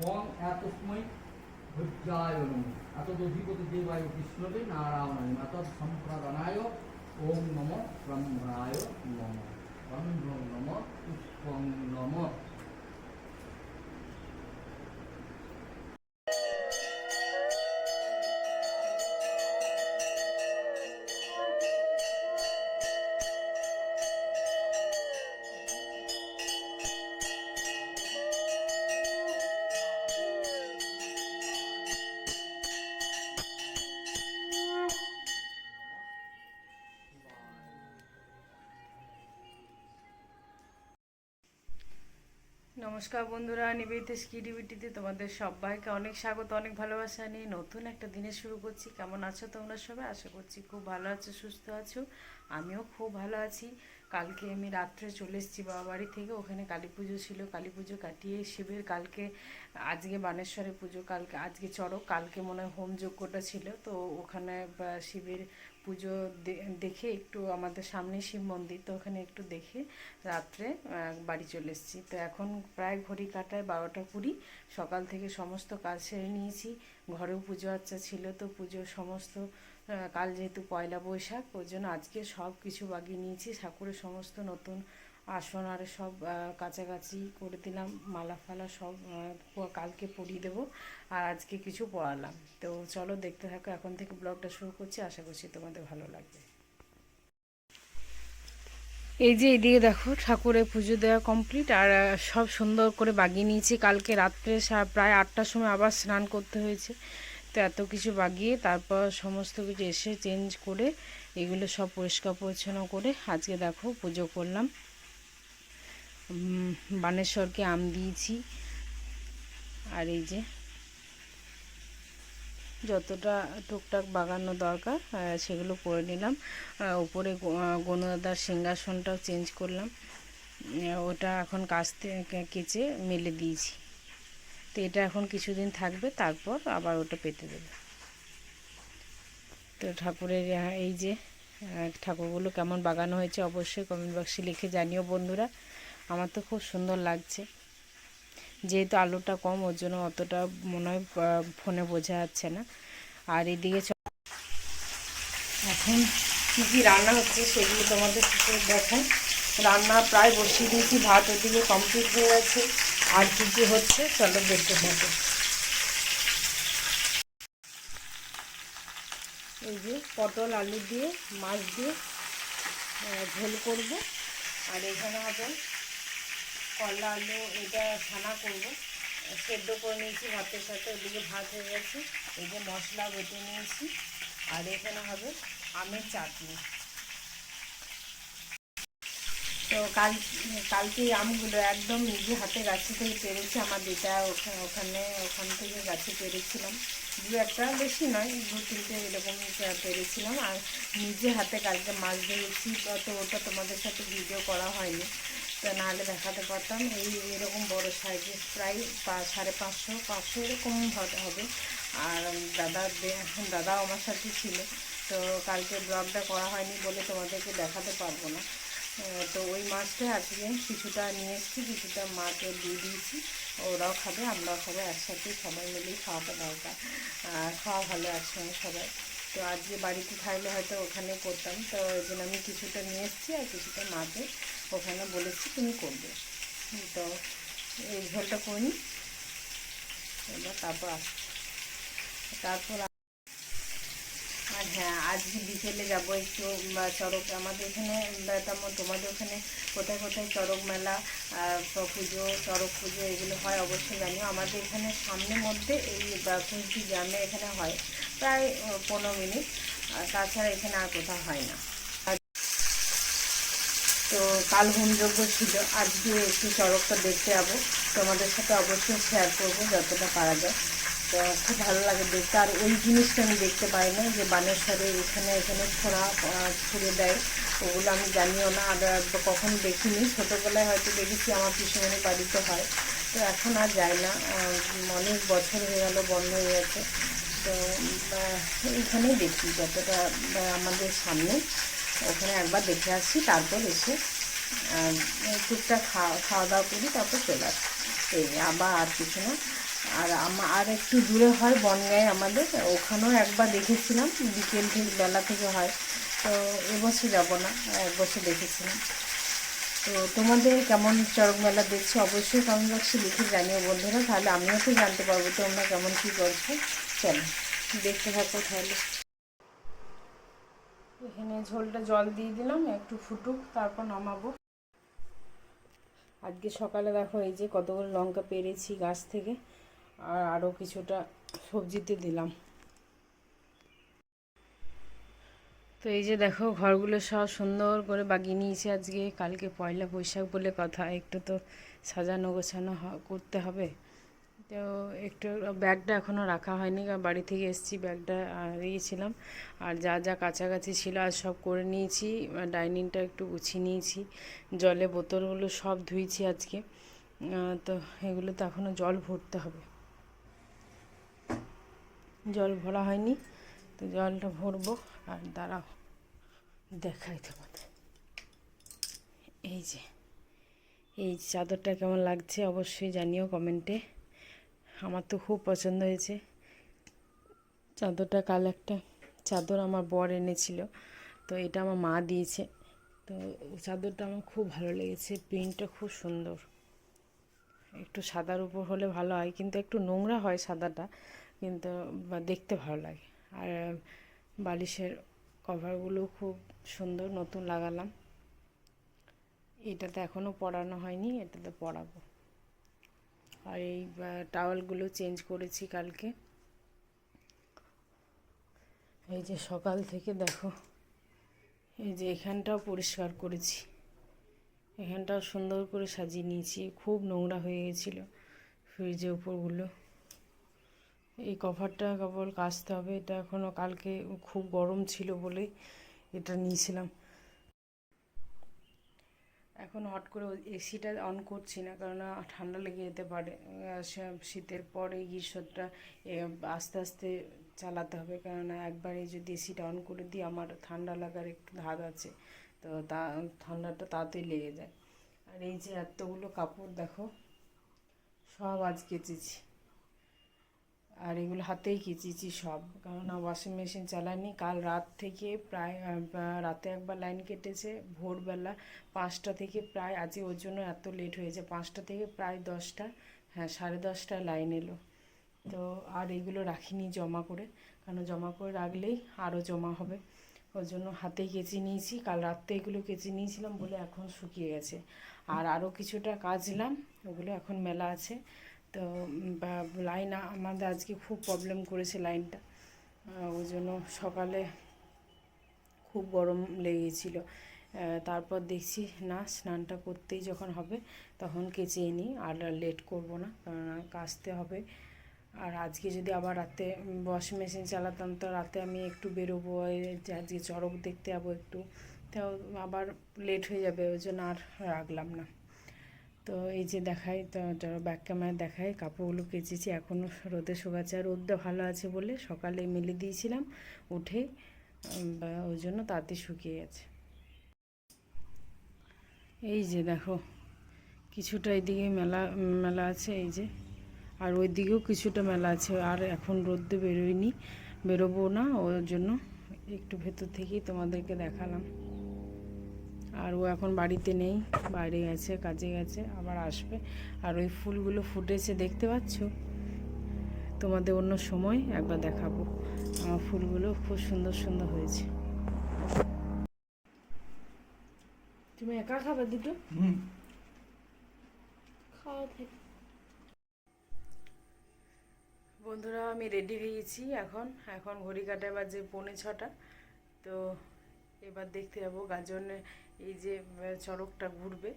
ওং এতস্মৈ ভূজ্যায় নমঃ এতদধিপতি দেবায় কৃষ্ণবে নারায়ণায় এতৎ সম্প্রদানায় ওং নমঃ ব্রহ্মণায় নমঃ বন্ধং নমঃ পুষ্পং নমঃ। নমস্কার বন্ধুরা, নিবেদিত ক্রিয়েটিভিটিতে তোমাদের সবাইকে অনেক স্বাগত, অনেক ভালোবাসা নিয়ে নতুন একটা দিনে শুরু করছি। কেমন আছো তোমরা সবাই? আশা করছি খুব ভালো আছো, সুস্থ আছো। আমিও খুব ভালো আছি। কালকে আমি রাত্রে চলে এসেছি বাবা বাড়ি থেকে। ওখানে কালী পুজো ছিল, কালী পুজো কাটিয়ে শিবের কালকে, আজকে বানেশ্বরে পুজো, কালকে আজকে চড়ক, কালকে মনে হয় হোম যজ্ঞটা ছিল। তো ওখানে শিবের পুজো দেখে একটু, আমাদের সামনে শিব মন্দির, তো ওখানে একটু দেখে রাত্রে বাড়ি চলে এসেছি। তো এখন প্রায় ঘড়ি কাটায় 12টা 20। সকাল থেকে সমস্ত কাজ সেরে নিয়েছি। ঘরেও পুজো আচ্চা ছিল, তো পুজোর সমস্ত, কাল যেহেতু পয়লা বৈশাখ, ওই জন্য আজকে সব কিছু বাগিয়ে নিয়েছি। ঠাকুরের সমস্ত নতুন আসন আর সব কাছাকাছি করে দিলাম, মালা ফালা সব কালকে পরিয়ে দেবো, আর আজকে কিছু পড়ালাম। তো চলো দেখতে থাকো, এখন থেকে ব্লগটা শুরু করছি, আশা করছি তোমাদের ভালো লাগবে। এই যে এদিকে দেখো, ঠাকুরের পুজো দেওয়া কমপ্লিট, আর সব সুন্দর করে বাগিয়ে নিয়েছি। কালকে রাত্রে প্রায় 8টার সময় আবার স্নান করতে হয়েছে। তো এত কিছু বাগিয়ে তারপর সমস্ত কিছু এসে চেঞ্জ করে এগুলো সব পরিষ্কার পরিচ্ছন্ন করে আজকে দেখো পুজো করলাম। বানেশ্বরকে আম দিয়েছি, আর এই যে যতটা টুকটাক বাগানো দরকার সেগুলো করে নিলাম। উপরে গণদাদার সিংহাসনটাও চেঞ্জ করলাম, ওটা এখন কাচতে কেচে মেলে দিয়েছি। তো এটা এখন কিছুদিন থাকবে, তারপর আবার ওটা পেতে দেবে। তো ঠাকুরের এই যে ঠাকুরগুলো কেমন বাগানো হয়েছে অবশ্যই কমেন্ট বক্সে লিখে জানিও বন্ধুরা। আমার তো খুব সুন্দর লাগছে। যেহেতু আলোটা কম, ওর জন্য অতটা মনে হয় ফোনে বোঝা যাচ্ছে না। আর এদিকে এখন কী কী রান্না হচ্ছে সেগুলো তোমাদের সাথে দেখাই। রান্না প্রায় বসিয়ে দিয়েছি, ভাত ওদিকে কমপ্লিট হয়ে গেছে। আর কী কী হচ্ছে চলো দেখতে থাকো। এই যে পটল আলু দিয়ে মাছ দিয়ে ঝোল করব, আর এখানে হবে করলা আলু, এটা ছানা করব, সেদ্ধ করে নিয়েছি ভাতের সাথে। ওদিকে ভাত হয়ে গেছে, এই যে মশলা বেটে নিয়েছি। আর এখানে হবে আমের চাটনি। তো কালকে আমগুলো একদম নিজে হাতে গাছে থেকে পেরেছি। আমার যেটা ওখান থেকে গাছে পেরেছিলাম, দু একটা, বেশি নয়, 2-3টে এরকম পেরেছিলাম। আর নিজে হাতে কালকে মাছ ধরেছি, তো ওটা তোমাদের সাথে ভিডিও করা হয়নি, তো নাহলে দেখাতে পারতাম। এরকম বড় সাইজের, প্রায় 550-500 এরকম হবে। আর দাদাও আমার সাথে ছিল। তো কালকে ব্লগটা করা হয়নি বলে তোমাদেরকে দেখাতে পারবো না। তো ওই মাছটা আজকে কিছুটা নিয়ে এসেছি, কিছুটা মাকে দিয়ে দিয়েছি, ওরাও খাবে আমরাও খাবো একসাথে, সবাই মিলেই খাওয়াটা দরকার, খাওয়া ভালো একসঙ্গে সবাই। তো আজকে বাড়িতে থাকলে হয়তো ওখানে করতাম, তো ওই জন্য আমি কিছুটা নিয়ে এসেছি আর কিছুটা মাকে ওখানে বলেছি তুমি করবে। তো এই ঝোলটা করি এবার, তারপর আর হ্যাঁ, আজকে বিকেলে যাবো একটু চড়ক, আমাদের এখানে তেমন, তোমাদের ওখানে কোথায় কোথায় চড়ক মেলা, পুজো, চড়ক পুজো এগুলো হয় অবশ্যই জানিও। আমাদের এখানে সামনের মধ্যে এই কুঞ্চি গ্রামে এখানে হয়, প্রায় 15 মিনিট, তাছাড়া এখানে আর কোথাও হয় না। তো কাল হোমযজ্ঞ ছিল, আজকে একটু চড়কটা দেখতে যাবো, তোমাদের সাথে অবশ্যই শেয়ার করবো যতটা পারা যায়। তো খুব ভালো লাগে দেখতে। আর ওই জিনিসটা আমি দেখতে পাই না, যে বানেশ্বরে এখানে ছুঁড়ে দেয়, ওগুলো আমি জানিও না, আর কখনো দেখিনি। ছোটোবেলায় হয়তো দেখেছি, আমার পিসিমণির বাড়িতে হয়, তো এখন আর যাই না, অনেক বছর হয়ে গেল, বন্ধ হয়ে গেছে। তো এইখানেই দেখি যতটা আমাদের সামনে, ওখানে একবার দেখে আসছি, তারপর এসে টুকটাক খাওয়া দাওয়া করি, তারপর চলে আসি। তো এই আবার আর কিছু না। আর আর একটু দূরে হয় বনগাঁয়ে আমাদের, ওখানেও একবার দেখেছিলাম, বিকেল থেকে বেলা থেকে হয়। তো এবছর যাব না, এক বছর দেখেছিলাম। তো তোমাদের কেমন চড়ক মেলা দেখছো অবশ্যই কমেন্ট বক্সে লিখে জানিও বন্ধুরা, তাহলে আমিও তো জানতে পারবো তোমরা কেমন কী করছো। চলো দেখতে থাকো তাহলে। এখানে ঝোলটা জল দিয়ে দিলাম, একটু ফুটুক, তারপর নামাবো। আজকে সকালে দেখো এই যে কতগুলো লঙ্কা পেরেছি গাছ থেকে, আর আরও কিছুটা সবজিতে দিলাম। তো এই যে দেখো ঘরগুলো সব সুন্দর করে বাগিয়ে নিয়েছি আজকে। কালকে পয়লা বৈশাখ বলে কথা, একটু তো সাজানো গোছানো করতে হবে। তো একটু ব্যাগটা এখনও রাখা হয়নি, কারণ বাড়ি থেকে এসেছি, ব্যাগটা দিয়েছিলাম। আর যা যা কাছাকাছি ছিল আর সব করে নিয়েছি। ডাইনিংটা একটু গুছিয়ে নিয়েছি, জলে বোতলগুলো সব ধুয়েছি আজকে। তো এগুলো তো এখনও জল ভরতে হবে, জল ভরা হয়নি, তো জলটা ভরবো। আর দাঁড়াও দেখাই তোমাদের, এই যে এই চাদরটা কেমন লাগছে অবশ্যই জানিও কমেন্টে। আমার তো খুব পছন্দ হয়েছে চাদরটা। কাল একটা চাদর আমার বর এনেছিল, তো এটা আমার মা দিয়েছে। তো চাদরটা আমার খুব ভালো লেগেছে, প্রিন্টটা খুব সুন্দর। একটু সাদার উপর হলে ভালো হয়, কিন্তু একটু নোংরা হয় সাদাটা, কিন্তু দেখতে ভালো লাগে। আর বালিশের কভারগুলো খুব সুন্দর, নতুন লাগালাম। এটাতে এখনও পরানো হয়নি, এটাতে পরাবো। আর এই টাওয়ালগুলো চেঞ্জ করেছি কালকে। এই যে সকাল থেকে দেখো, এই যে এখানটাও পরিষ্কার করেছি, এখানটাও সুন্দর করে সাজিয়ে নিয়েছি। খুব নোংরা হয়ে গেছিলো ফ্রিজের উপরগুলো। এই কভারটা কেবল কাচতে হবে, এটা এখনও, কালকে খুব গরম ছিল বলেই এটা নিয়েছিলাম। এখন হট করে এসিটা অন করছি না, কারণ ঠান্ডা লেগে যেতে পারে। শীতের পরে গ্রীষ্মটা আস্তে আস্তে চালাতে হবে, কেননা একবারে যদি এসিটা অন করে দিই আমার ঠান্ডা লাগার একটু ধাত আছে, তো ঠান্ডাটা তাড়াতাড়ি লেগে যায়। আর এই যে এতগুলো কাপড় দেখো, সব আজ কেচেছি। আর এগুলো হাতেই কেচেছি সব, কারণ ওয়াশিং মেশিন চালাইনি। কাল রাত থেকে প্রায় রাতে একবার লাইন কেটেছে, ভোরবেলা 5টা থেকে প্রায়, আজকে ওর জন্য এত লেট হয়েছে, 5টা থেকে প্রায় 10টা, হ্যাঁ 10:30টায় লাইন এলো। তো আর এগুলো রাখিনি জমা করে, কারণ জমা করে রাখলেই আরও জমা হবে, ওর জন্য হাতেই কেচে নিয়েছি। কাল রাত্রে এগুলো কেচে নিয়েছিলাম বলে এখন শুকিয়ে গেছে। আর আরও কিছুটা কাচলাম, ওগুলো এখন মেলা আছে। তো লাইন আমাদের আজকে খুব প্রবলেম করেছে লাইনটা, ওই জন্য সকালে খুব গরম লেগেছিলো। তারপর দেখছি না, স্নানটা করতেই যখন হবে তখন কেচেই নিই, আর লেট করব না, কারণ কাচতে হবে। আর আজকে যদি আবার রাতে ওয়াশিং মেশিন চালাতাম, তো রাতে আমি একটু বেরোবো, আজকে চড়ক দেখতে যাবো একটু, তাও আবার লেট হয়ে যাবে, ওই জন্য আর রাখলাম না। তো এই যে দেখাই, তো ব্যাক ক্যামেরায় দেখাই, কাপড়গুলো কেচেছি, এখনও রোদে শুকাচ্ছে। আর রোদটা ভালো আছে বলে সকালে মেলে দিয়েছিলাম উঠে, ওই জন্য তাড়াতাড়ি শুকিয়ে গেছে। এই যে দেখো কিছুটা এদিকে মেলা মেলা আছে, এই যে, আর ওই দিকেও কিছুটা মেলা আছে। আর এখন রোদ্দে বেরোয়নি, বেরোবো না, ওর জন্য একটু ভেতর থেকেই তোমাদেরকে দেখালাম। আর ও এখন বাড়িতে নেই, বাইরে গেছে, কাজে গেছে, আবার আসবে। আর ওই ফুলগুলো ফুটেছে দেখতে পাচ্ছ, তোমাদের অন্য সময় একবার দেখাবো। আমার ফুলগুলো খুব সুন্দর সুন্দর হয়েছে। তুমি একা খাবে দুটো? খাওয়া থেকে। বন্ধুরা আমি রেডি হয়ে গেছি, এখন এখন ঘড়ি কাটায় বাজে 5:45। তো এবার দেখতে যাবো গাজনে, এই যে চড়কটা ঘুরবে,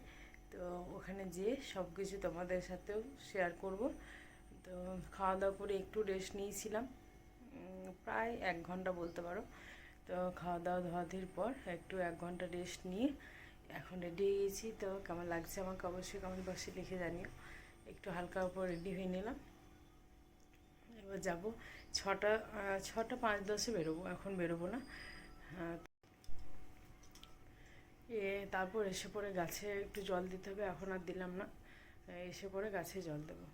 তো ওখানে যেয়ে সব কিছু তোমাদের সাথেও শেয়ার করব। তো খাওয়া দাওয়া করে একটু রেস্ট নিয়েছিলাম, প্রায় 1 ঘন্টা বলতে পারো। তো খাওয়া দাওয়া ধোয়াধুয়ির পর একটু 1 ঘন্টা রেস্ট নিয়ে এখন রেডি হয়ে গেছি। তো কেমন লাগছে আমাকে অবশ্যই কমেন্ট বক্সে লিখে জানিও। একটু হালকা উপর রেডি হয়ে নিলাম, এবার যাবো 6টা 5-10 বেরোবো, এখন বেরোবো না। তারপর এসে পরে গাছে একটু জল দিতে হবে, এখন আর দিলাম না, এসে পরে গাছে জল দেবো।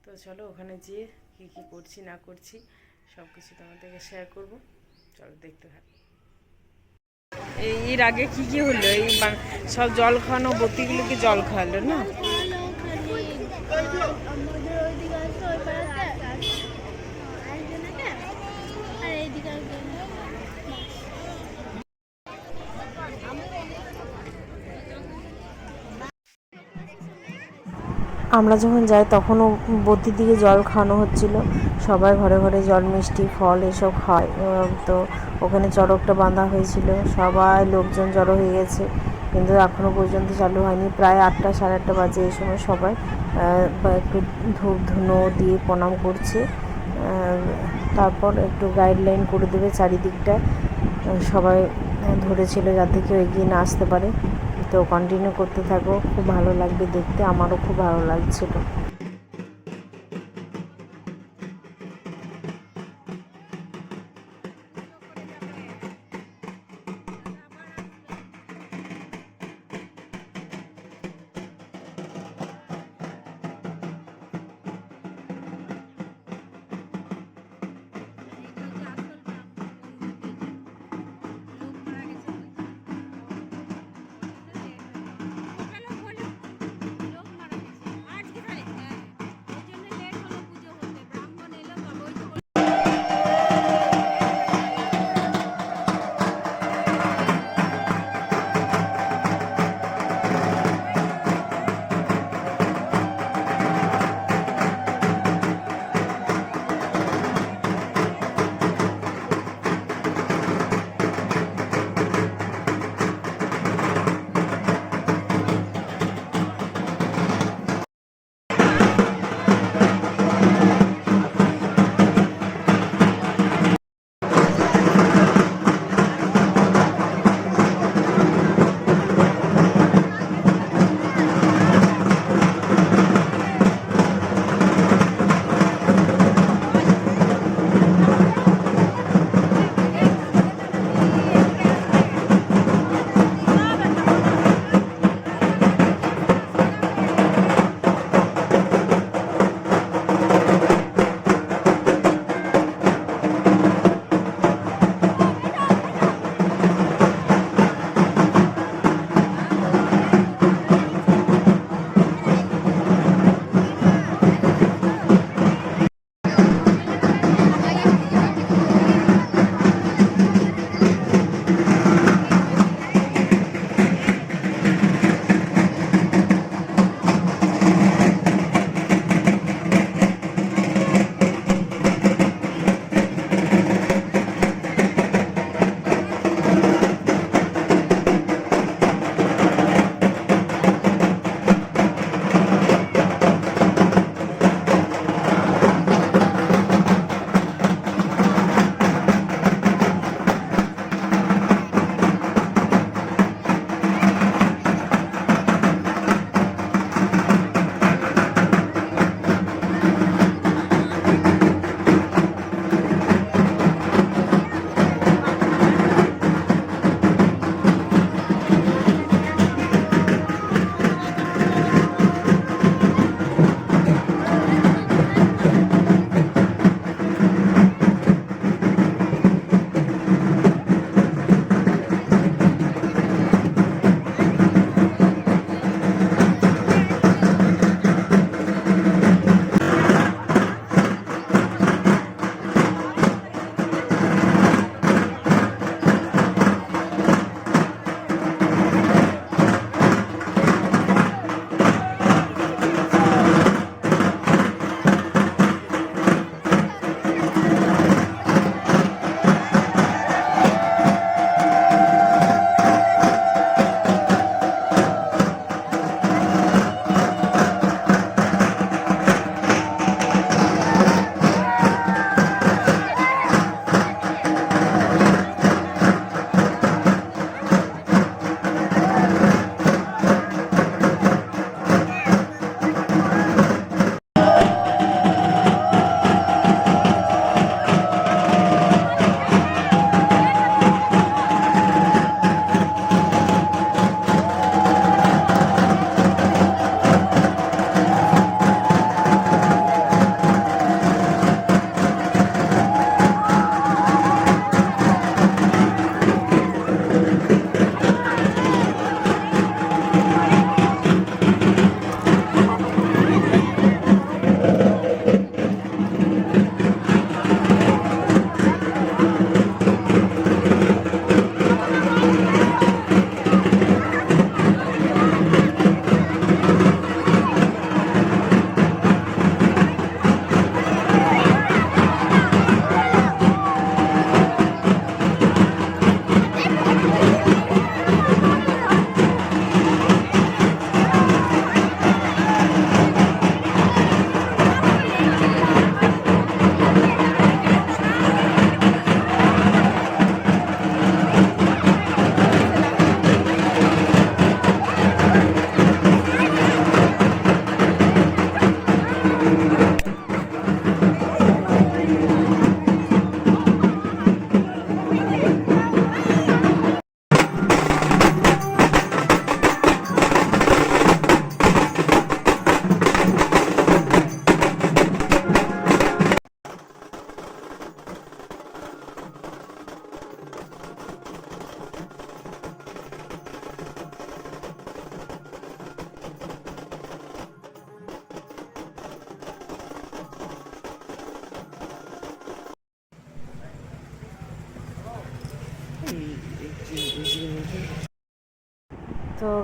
তো চলো ওখানে যেয়ে কী কী করছি না করছি সব কিছু তোমাদেরকে শেয়ার করবো। চলো দেখতে থাকো। এর আগে কি কি হলো? এই সব জল খাওয়ানো বতিগুলোকে জল খাওয়ালো না? আমরা যখন যাই তখনও বদ্যির দিকে জল খাওয়ানো হচ্ছিল। সবাই ঘরে ঘরে জল, মিষ্টি, ফল এসব খায়। তো ওখানে চড়কটা বাঁধা হয়েছিল, সবাই লোকজন জড়ো হয়ে গেছে, কিন্তু এখনও পর্যন্ত চালু হয়নি। প্রায় 8টা সাড়ে 8টা বাজে। এই সময় সবাই একটু ধূপ ধুনো দিয়ে প্রণাম করছে। তারপর একটু গাইডলাইন করে দেবে চারিদিকটা। সবাই ধরেছিল যাতে কেউ এগিয়ে না আসতে পারে। তো কন্টিনিউ করতে থাকো, খুব ভালো লাগবে দেখতে, আমারও খুব ভালো লাগছিল।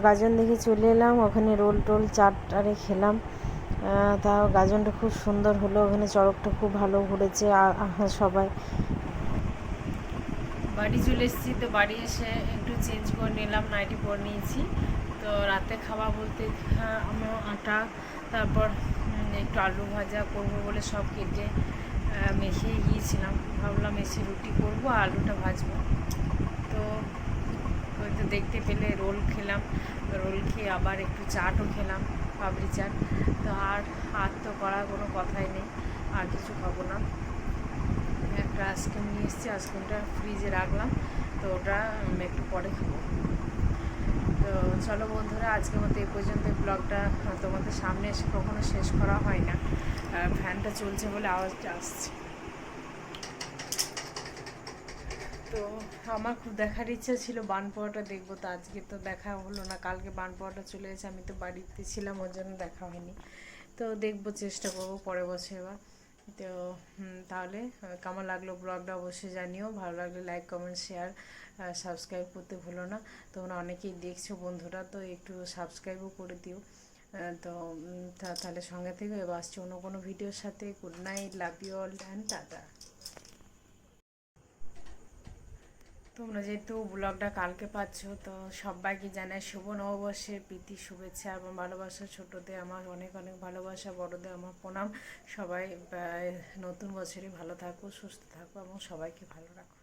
গাজন দেখে চলে এলাম, ওখানে রোল টোল চাট আরে খেলাম। তাও গাজনটা খুব সুন্দর হলো, ওখানে চড়কটা খুব ভালো ঘুরেছে সবাই। বাড়ি চলে এসেছি, তো বাড়ি এসে একটু চেঞ্জ করে নিলাম, নাইটি পরে নিয়েছি। তো রাতে খাওয়া বলতে আমি আটা, তারপর একটু আলু ভাজা করবো বলে সব কেটে মেখে গিয়েছিলাম। ভাবলাম এসে রুটি করবো, আলুটা ভাজবো। তো ওই তো দেখতে পেলে রোল খেলাম, রোল খেয়ে আবার একটু চাটও খেলাম, পাপড়ি চাট। তো আর তো করার কোনো কথাই নেই, আর কিছু খাবো না। একটা আইসক্রিম নিয়ে এসেছি, আইসক্রিমটা ফ্রিজে রাখলাম, তো ওটা একটু পরে খাবো। তো চলো বন্ধুরা, আজকের মতো এই পর্যন্ত ব্লগটা তোমাদের সামনে এসে কখনো শেষ করা হয় না, ফ্যানটা চলছে বলে আওয়াজটা আসছে। তো আমার খুব দেখার ইচ্ছা ছিল বানপোয়াটা দেখবো, তো আজকে তো দেখা হলো না, কালকে বানপোয়াটা চলে এসেছে, আমি তো বাড়িতে ছিলাম, ওর জন্য দেখা হয়নি। তো দেখবো, চেষ্টা করবো পরের বছর এবার। তো তাহলে কেমন লাগলো ব্লগটা অবশ্যই জানিও, ভালো লাগলে লাইক কমেন্ট শেয়ার সাবস্ক্রাইব করতে ভুলো না। তোমরা অনেকেই দেখছো বন্ধুরা, তো একটু সাবস্ক্রাইবও করে দিও। তো তাহলে সঙ্গে থেকে এবার আসছি অন্য কোনো ভিডিওর সাথে। Good night, love you all and tata. তোমরা যেহেতু ব্লগটা কালকে পাচ্ছ, তো সবাইকে জানাই শুভ নববর্ষের প্রীতি শুভেচ্ছা এবং ভালোবাসা। ছোটদের আমার অনেক অনেক ভালোবাসা, বড়দের আমার প্রণাম। সবাই নতুন বছরে ভালো থাকো, সুস্থ থাকো এবং সবাইকে ভালো রাখো।